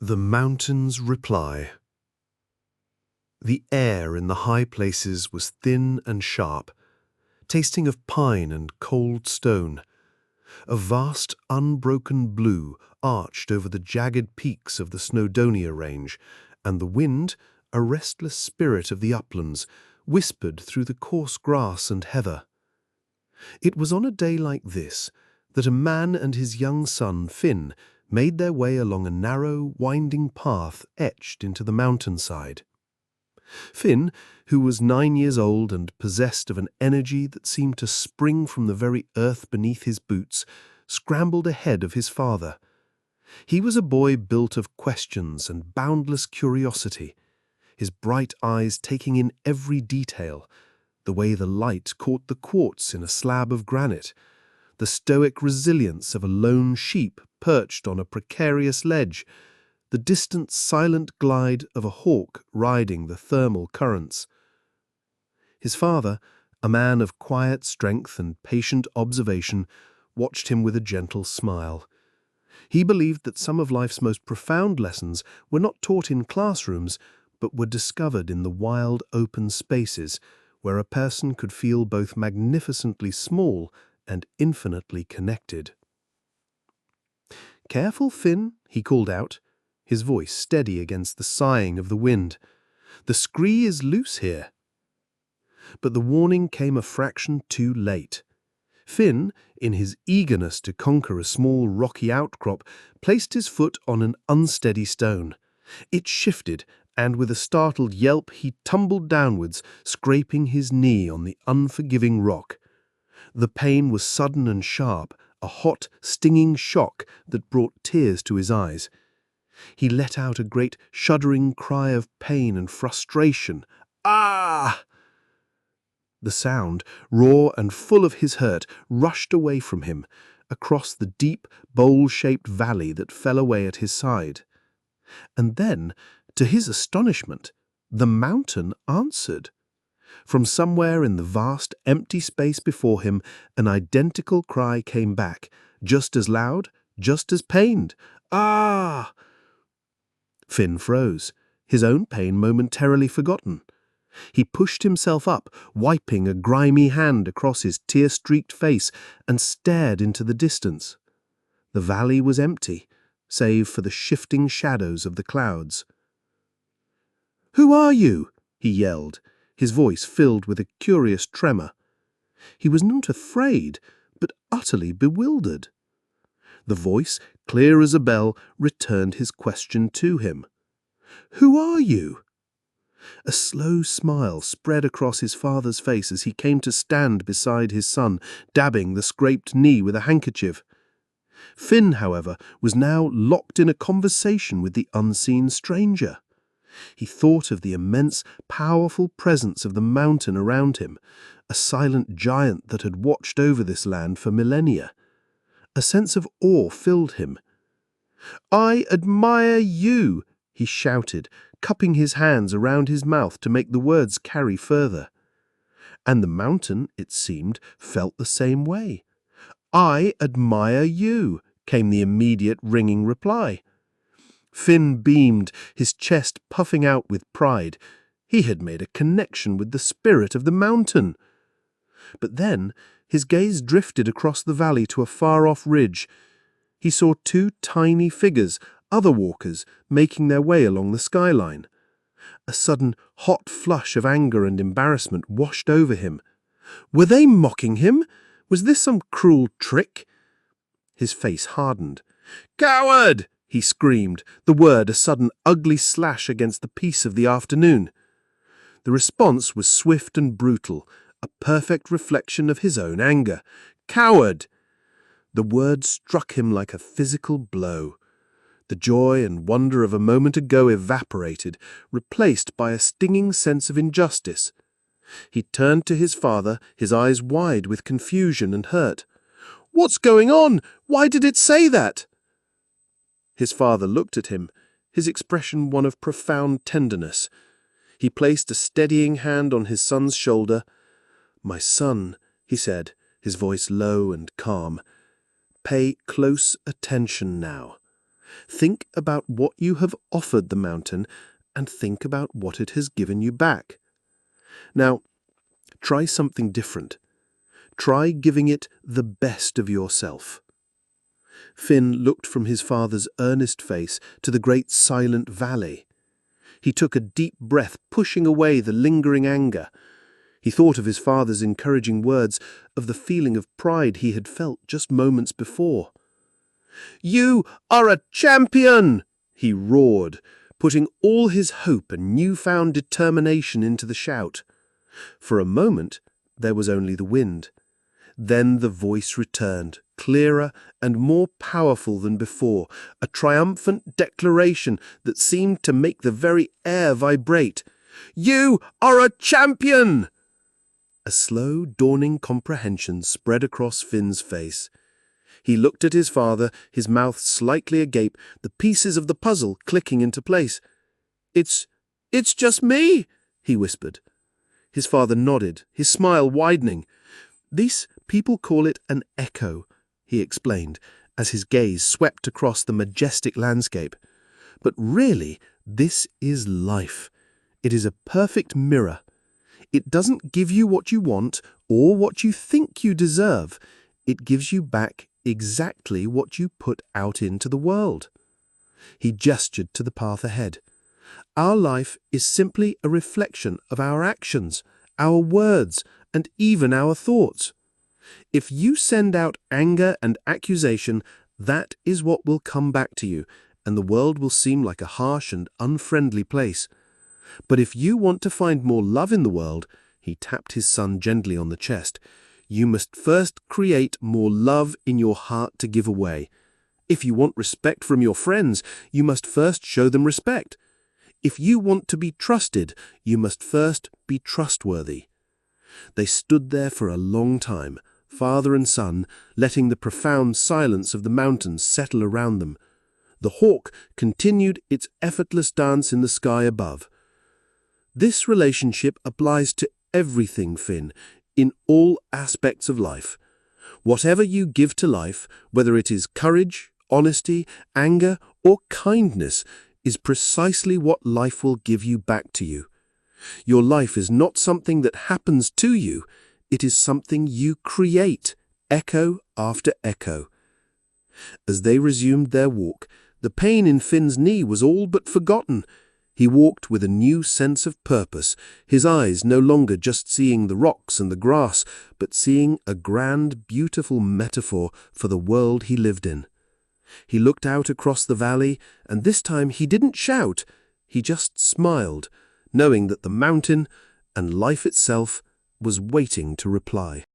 The mountain's reply. The air in the high places was thin and sharp, tasting of pine and cold stone. A vast, unbroken blue arched over the jagged peaks of the Snowdonia range, and the wind, a restless spirit of the uplands, whispered through the coarse grass and heather. It was on a day like this that a man and his young son, Finn, made their way along a narrow, winding path etched into the mountainside. Finn, who was 9 years old and possessed of an energy that seemed to spring from the very earth beneath his boots, scrambled ahead of his father. He was a boy built of questions and boundless curiosity, his bright eyes taking in every detail, the way the light caught the quartz in a slab of granite, the stoic resilience of a lone sheep perched on a precarious ledge, the distant silent glide of a hawk riding the thermal currents. His father, a man of quiet strength and patient observation, watched him with a gentle smile. He believed that some of life's most profound lessons were not taught in classrooms, but were discovered in the wild open spaces where a person could feel both magnificently small and infinitely connected. "Careful, Finn," he called out, his voice steady against the sighing of the wind. "The scree is loose here." But the warning came a fraction too late. Finn, in his eagerness to conquer a small rocky outcrop, placed his foot on an unsteady stone. It shifted, and with a startled yelp he tumbled downwards, scraping his knee on the unforgiving rock. The pain was sudden and sharp, a hot, stinging shock that brought tears to his eyes. He let out a great shuddering cry of pain and frustration. "Ah!" The sound, raw and full of his hurt, rushed away from him, across the deep, bowl-shaped valley that fell away at his side. And then, to his astonishment, the mountain answered. From somewhere in the vast, empty space before him, an identical cry came back, just as loud, just as pained. "Ah!" Finn froze, his own pain momentarily forgotten. He pushed himself up, wiping a grimy hand across his tear-streaked face, and stared into the distance. The valley was empty, save for the shifting shadows of the clouds. "Who are you?" he yelled, his voice filled with a curious tremor. He was not afraid, but utterly bewildered. The voice, clear as a bell, returned his question to him. "Who are you?" A slow smile spread across his father's face as he came to stand beside his son, dabbing the scraped knee with a handkerchief. Finn, however, was now locked in a conversation with the unseen stranger. He thought of the immense, powerful presence of the mountain around him, a silent giant that had watched over this land for millennia. A sense of awe filled him. "I admire you!" he shouted, cupping his hands around his mouth to make the words carry further. And the mountain, it seemed, felt the same way. "I admire you," came the immediate ringing reply. Finn beamed, his chest puffing out with pride. He had made a connection with the spirit of the mountain. But then his gaze drifted across the valley to a far-off ridge. He saw two tiny figures, other walkers, making their way along the skyline. A sudden hot flush of anger and embarrassment washed over him. Were they mocking him? Was this some cruel trick? His face hardened. "Coward!" he screamed, the word a sudden ugly slash against the peace of the afternoon. The response was swift and brutal, a perfect reflection of his own anger. "Coward!" The word struck him like a physical blow. The joy and wonder of a moment ago evaporated, replaced by a stinging sense of injustice. He turned to his father, his eyes wide with confusion and hurt. "What's going on? Why did it say that?" His father looked at him, his expression one of profound tenderness. He placed a steadying hand on his son's shoulder. "My son," he said, his voice low and calm, "pay close attention now. Think about what you have offered the mountain and think about what it has given you back. Now, try something different. Try giving it the best of yourself. Finn looked from his father's earnest face to the great silent valley. He took a deep breath, pushing away the lingering anger. He thought of his father's encouraging words, of the feeling of pride he had felt just moments before. "You are a champion!" he roared, putting all his hope and newfound determination into the shout. For a moment, there was only the wind. Then the voice returned, clearer and more powerful than before, a triumphant declaration that seemed to make the very air vibrate. "You are a champion!" A slow, dawning comprehension spread across Finn's face. He looked at his father, his mouth slightly agape, the pieces of the puzzle clicking into place. It's just me," he whispered. His father nodded, his smile widening. "These people call it an echo," he explained, as his gaze swept across the majestic landscape. "But really, this is life. It is a perfect mirror. It doesn't give you what you want or what you think you deserve. It gives you back exactly what you put out into the world." He gestured to the path ahead. "Our life is simply a reflection of our actions, our words, and even our thoughts. If you send out anger and accusation, that is what will come back to you, and the world will seem like a harsh and unfriendly place. But if you want to find more love in the world," he tapped his son gently on the chest, "you must first create more love in your heart to give away. If you want respect from your friends, you must first show them respect. If you want to be trusted, you must first be trustworthy." They stood there for a long time, father and son, letting the profound silence of the mountains settle around them. The hawk continued its effortless dance in the sky above. This relationship applies to everything, Finn, in all aspects of life. Whatever you give to life, whether it is courage, honesty, anger, or kindness, is precisely what life will give you back to you. Your life is not something that happens to you, it is something you create, echo after echo. As they resumed their walk, the pain in Finn's knee was all but forgotten. He walked with a new sense of purpose, his eyes no longer just seeing the rocks and the grass, but seeing a grand, beautiful metaphor for the world he lived in. He looked out across the valley, and this time he didn't shout, he just smiled, knowing that the mountain and life itself was waiting to reply.